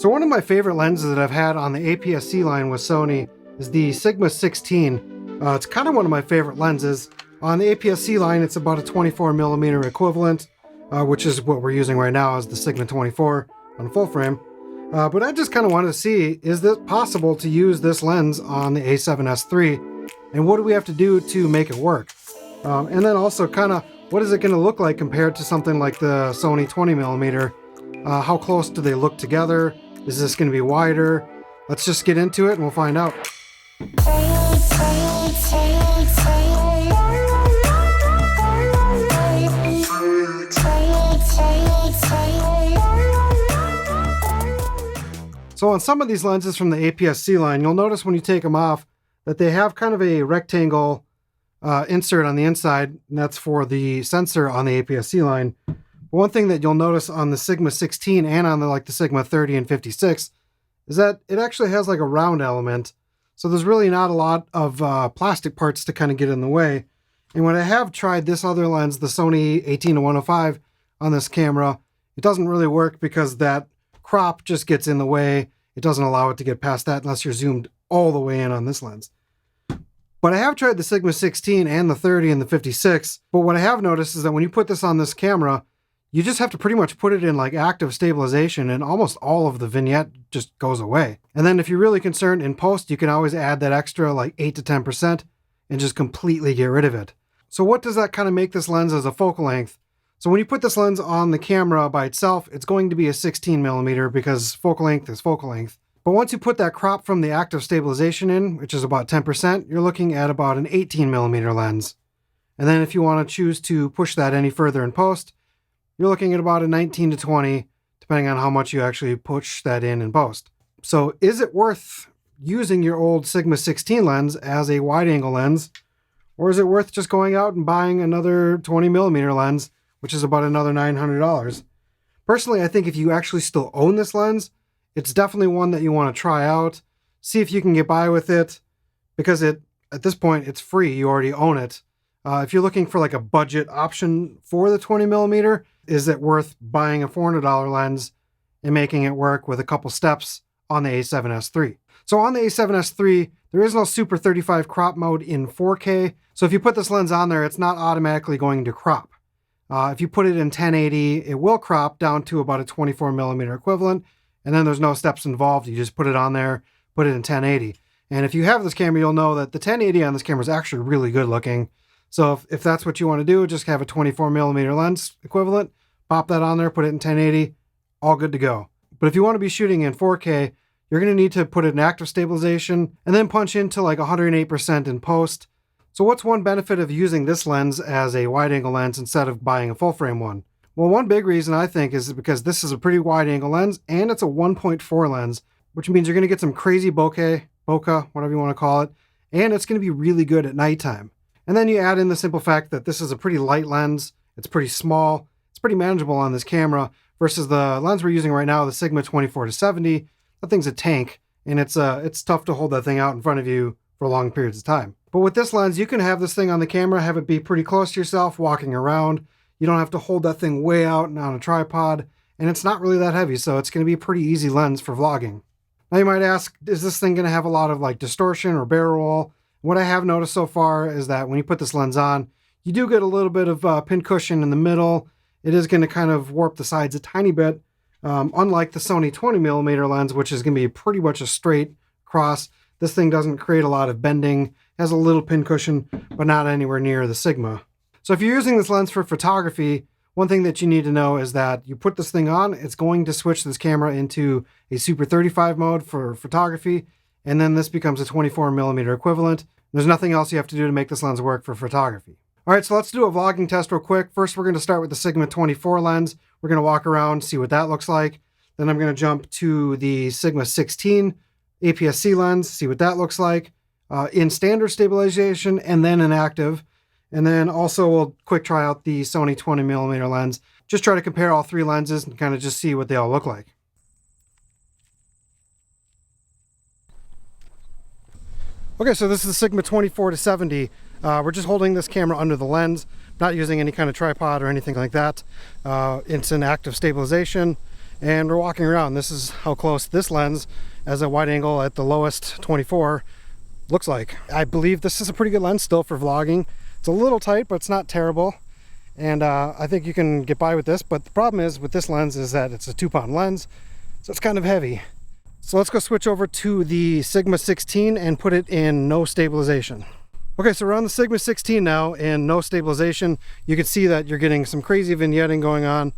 So one of my favorite lenses that I've had on the APS-C line with Sony is the Sigma 16. It's kind of one of my favorite lenses. On the APS-C line, it's about a 24mm equivalent, which is what we're using right now as the Sigma 24 on full frame. But I just kind of wanted to see, is it possible to use this lens on the A7S III? And what do we have to do to make it work? And then also kind of, what is it going to look like compared to something like the Sony 20mm? How close do they look together? Is this going to be wider? Let's just get into it and we'll find out. So on some of these lenses from the APS-C line, you'll notice when you take them off that they have kind of a rectangle insert on the inside, and that's for the sensor on the APS-C line. But one thing that you'll notice on the Sigma 16 and on the Sigma 30 and 56 is that it actually has like a round element. So there's really not a lot of plastic parts to kind of get in the way. And when I have tried this other lens, the Sony 18-105 on this camera, it doesn't really work because that crop just gets in the way. It doesn't allow it to get past that unless you're zoomed all the way in on this lens. But I have tried the Sigma 16 and the 30 and the 56. But what I have noticed is that when you put this on this camera, you just have to pretty much put it in like active stabilization and almost all of the vignette just goes away. And then if you're really concerned in post, you can always add that extra like 8 to 10% and just completely get rid of it. So what does that kind of make this lens as a focal length? So when you put this lens on the camera by itself, it's going to be a 16mm because focal length is focal length. But once you put that crop from the active stabilization in, which is about 10%, you're looking at about an 18mm lens. And then if you want to choose to push that any further in post, you're looking at about a 19 to 20, depending on how much you actually push that in post. So is it worth using your old Sigma 16 lens as a wide angle lens? Or is it worth just going out and buying another 20mm lens, which is about another $900? Personally, I think if you actually still own this lens, it's definitely one that you want to try out, see if you can get by with it, because at this point, it's free. You already own it. If you're looking for like a budget option for the 20mm, is it worth buying a $400 lens and making it work with a couple steps on the A7S III? So on the A7S III, there is no Super 35 crop mode in 4K. So if you put this lens on there, it's not automatically going to crop. If you put it in 1080, it will crop down to about a 24mm equivalent. And then there's no steps involved. You just put it on there, put it in 1080. And if you have this camera, you'll know that the 1080 on this camera is actually really good looking. So if that's what you want to do, just have a 24mm lens equivalent, pop that on there, put it in 1080, all good to go. But if you want to be shooting in 4K, you're going to need to put it in active stabilization and then punch into like 108% in post. So what's one benefit of using this lens as a wide angle lens instead of buying a full frame one? Well, one big reason I think is because this is a pretty wide angle lens and it's a 1.4 lens, which means you're going to get some crazy bokeh, whatever you want to call it, and it's going to be really good at nighttime. And then you add in the simple fact that this is a pretty light lens, it's pretty small, it's pretty manageable on this camera versus the lens we're using right now, the Sigma 24-70. That thing's a tank, and it's tough to hold that thing out in front of you for long periods of time. But with this lens, you can have this thing on the camera, have it be pretty close to yourself, walking around. You don't have to hold that thing way out and on a tripod, and it's not really that heavy, so it's going to be a pretty easy lens for vlogging. Now you might ask, is this thing going to have a lot of like distortion or barrel roll? What I have noticed so far is that when you put this lens on, you do get a little bit of pin cushion in the middle. It is going to kind of warp the sides a tiny bit, unlike the Sony 20mm lens, which is going to be pretty much a straight cross. This thing doesn't create a lot of bending, has a little pin cushion, but not anywhere near the Sigma. So if you're using this lens for photography, one thing that you need to know is that you put this thing on, it's going to switch this camera into a Super 35 mode for photography, and then this becomes a 24mm equivalent. There's nothing else you have to do to make this lens work for photography. All right, so let's do a vlogging test real quick. First, we're going to start with the Sigma 24 lens. We're going to walk around, see what that looks like. Then I'm going to jump to the Sigma 16 APS-C lens, see what that looks like in standard stabilization and then in active. And then also we'll quick try out the Sony 20mm lens. Just try to compare all three lenses and kind of just see what they all look like. Okay, so this is the Sigma 24-70. We're just holding this camera under the lens, not using any kind of tripod or anything like that. It's in active stabilization. and we're walking around. This is how close this lens as a wide angle at the lowest 24 looks like. I believe this is a pretty good lens still for vlogging. It's a little tight, but it's not terrible. And I think you can get by with this, but the problem is with this lens is that it's a 2-pound lens, so it's kind of heavy. So let's go switch over to the Sigma 16 and put it in no stabilization. Okay, so we're on the Sigma 16 now in no stabilization. You can see that you're getting some crazy vignetting going on.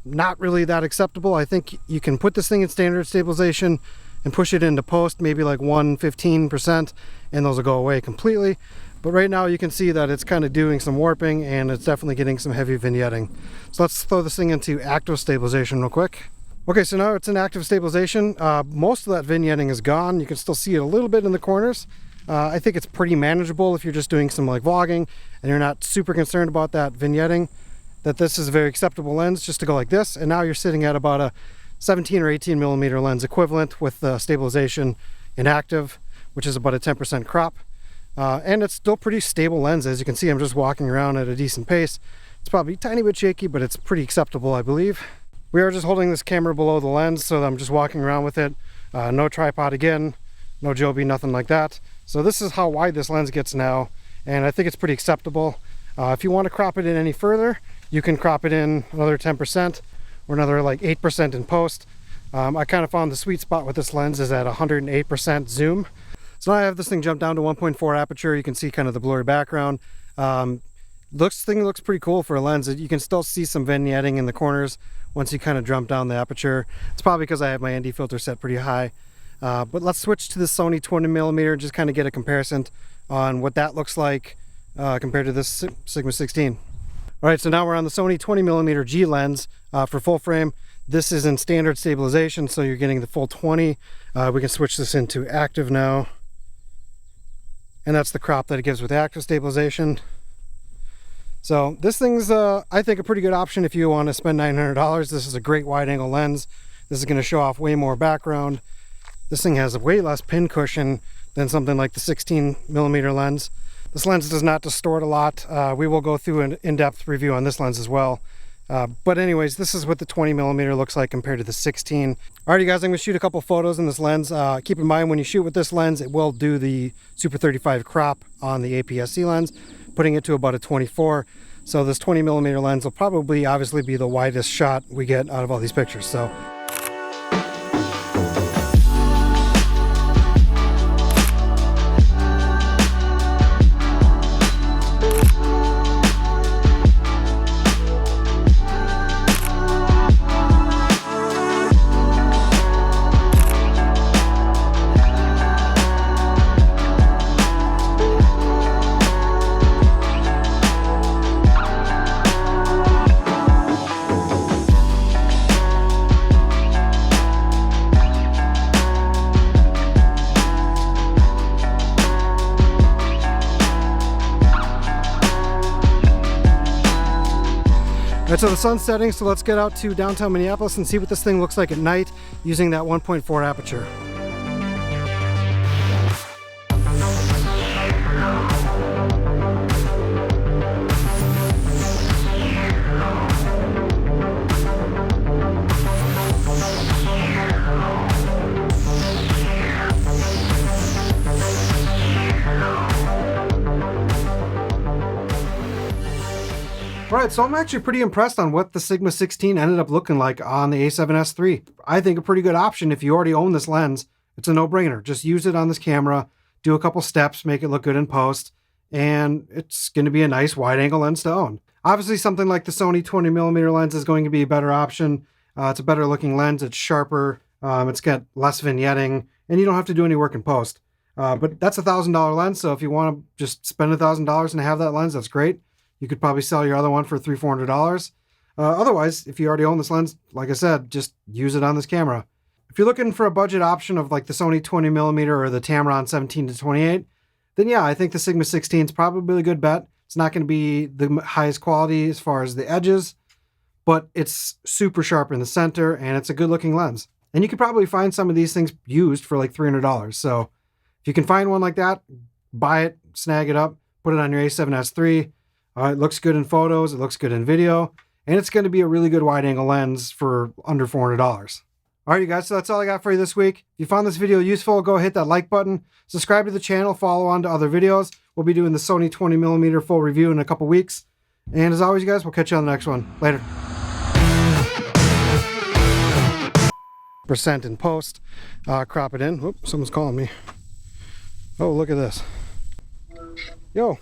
Not really that acceptable. I think you can put this thing in standard stabilization and push it into post, maybe like 115%, and those will go away completely. But right now you can see that it's kind of doing some warping and it's definitely getting some heavy vignetting. So let's throw this thing into active stabilization real quick. Okay, so now it's in active stabilization. Most of that vignetting is gone. You can still see it a little bit in the corners. I think it's pretty manageable if you're just doing some like vlogging and you're not super concerned about that vignetting, that this is a very acceptable lens just to go like this. And now you're sitting at about a 17 or 18 millimeter lens equivalent with the stabilization in active, which is about a 10% crop. And it's still pretty stable lens. As you can see, I'm just walking around at a decent pace. It's probably a tiny bit shaky, but it's pretty acceptable, I believe. We are just holding this camera below the lens, so I'm just walking around with it. No tripod again, no Joby, nothing like that. So this is how wide this lens gets now, and I think it's pretty acceptable. If you want to crop it in any further, you can crop it in another 10% or another like 8% in post. I kind of found the sweet spot with this lens is at 108% zoom. So now I have this thing jumped down to 1.4 aperture. You can see kind of the blurry background. This thing looks pretty cool for a lens. You can still see some vignetting in the corners once you kind of jump down the aperture. It's probably because I have my ND filter set pretty high. But let's switch to the Sony 20mm, just kind of get a comparison on what that looks like compared to this Sigma 16. All right, so now we're on the Sony 20mm G lens for full frame. This is in standard stabilization, so you're getting the full 20. We can switch this into active now. And that's the crop that it gives with active stabilization. So this thing's, I think, a pretty good option if you want to spend $900. This is a great wide angle lens. This is going to show off way more background. This thing has a way less pin cushion than something like the 16mm lens. This lens does not distort a lot. We will go through an in-depth review on this lens as well. But anyways, this is what the 20mm looks like compared to the 16. Alrighty guys, I'm going to shoot a couple photos in this lens. Keep in mind when you shoot with this lens, it will do the Super 35 crop on the APS-C lens, putting it to about a 24. So this 20mm lens will probably obviously be the widest shot we get out of all these pictures. So so the sun's setting, so let's get out to downtown Minneapolis and see what this thing looks like at night using that 1.4 aperture. Alright, so I'm actually pretty impressed on what the Sigma 16 ended up looking like on the A7S III. I think a pretty good option if you already own this lens. It's a no-brainer. Just use it on this camera, do a couple steps, make it look good in post, and it's going to be a nice wide-angle lens to own. Obviously, something like the Sony 20mm lens is going to be a better option. It's a better-looking lens. It's sharper. It's got less vignetting, and you don't have to do any work in post. But that's a $1,000 lens, so if you want to just spend $1,000 and have that lens, that's great. You could probably sell your other one for $300-400. Otherwise, if you already own this lens, like I said, just use it on this camera. If you're looking for a budget option of like the Sony 20mm or the Tamron 17-28, then yeah, I think the Sigma 16 is probably a good bet. It's not going to be the highest quality as far as the edges, but it's super sharp in the center and it's a good looking lens. And you could probably find some of these things used for like $300. So if you can find one like that, buy it, snag it up, put it on your A7S III. It looks good in photos. It looks good in video. and it's going to be a really good wide angle lens for under $400. All right, you guys, so that's all I got for you this week. If you found this video useful, go hit that like button, subscribe to the channel, follow on to other videos. We'll be doing the Sony 20mm full review in a couple weeks. And as always, you guys, we'll catch you on the next one. Later. Percent in post. Crop it in. Whoop, someone's calling me. Oh, look at this. Yo.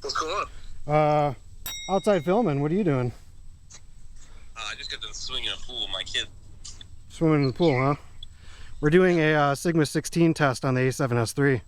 What's going on? Outside filming. What are you doing? I just got done swimming in a pool with my kid. Swimming in the pool, huh? We're doing a Sigma 16 test on the A7S III.